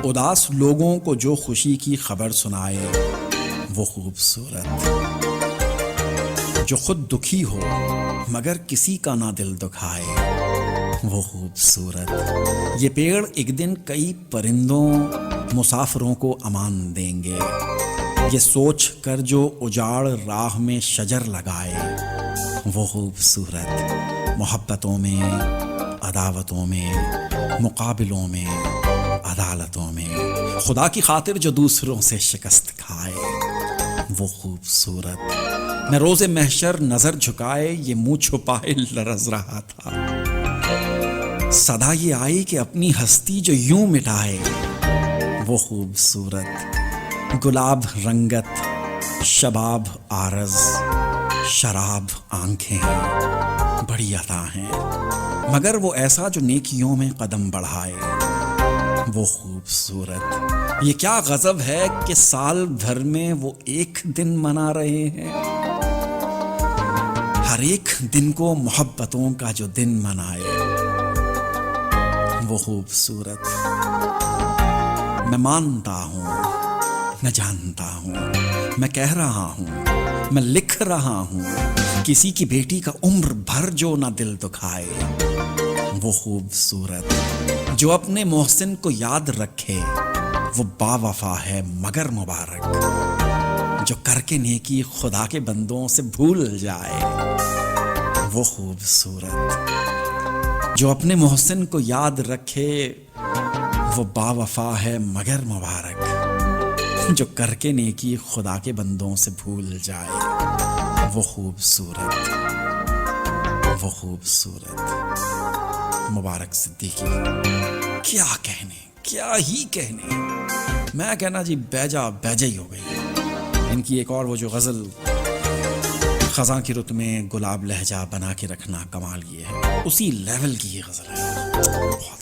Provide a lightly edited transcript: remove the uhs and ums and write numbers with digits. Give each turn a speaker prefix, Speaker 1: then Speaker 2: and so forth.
Speaker 1: اداس لوگوں کو جو خوشی کی خبر سنائے وہ خوبصورت، جو خود دکھی ہو مگر کسی کا نہ دل دکھائے وہ خوبصورت۔ یہ پیڑ ایک دن کئی پرندوں مسافروں کو امان دیں گے، یہ سوچ کر جو اجاڑ راہ میں شجر لگائے وہ خوبصورت۔ محبتوں میں، عداوتوں میں، مقابلوں میں، عدالتوں میں، خدا کی خاطر جو دوسروں سے شکست کھائے وہ خوبصورت۔ میں روز محشر نظر جھکائے یہ منہ چھپائے لرز رہا تھا، صدا یہ آئی کہ اپنی ہستی جو یوں مٹائے وہ خوبصورت۔ گلاب رنگت، شباب عارض، شراب آنکھیں بڑی عطا ہیں، مگر وہ ایسا جو نیکیوں میں قدم بڑھائے وہ خوبصورت۔ یہ کیا غضب ہے کہ سال بھر میں وہ ایک دن منا رہے ہیں، ہر ایک دن کو محبتوں کا جو دن منائے وہ خوبصورت۔ میں مانتا ہوں، میں جانتا ہوں، میں کہہ رہا ہوں، میں لکھ رہا ہوں، کسی کی بیٹی کا عمر بھر جو نہ دل دکھائے وہ خوبصورت۔ جو اپنے محسن کو یاد رکھے وہ با وفا ہے مگر مبارک، جو کر کے نیکی خدا کے بندوں سے بھول جائے وہ خوبصورت۔ جو اپنے محسن کو یاد رکھے وہ با وفا ہے مگر مبارک، جو کر کے نیکی خدا کے بندوں سے بھول جائے وہ خوبصورت، وہ خوبصورت۔ مبارک صدیقی، کیا کہنے، کیا ہی کہنے، میں کہنا جی بیجا ہی ہو گئی۔ ان کی ایک اور وہ جو غزل خزاں کی رت میں گلاب لہجہ بنا کے رکھنا کمال یہ ہے، اسی لیول کی یہ غزل ہے، بہت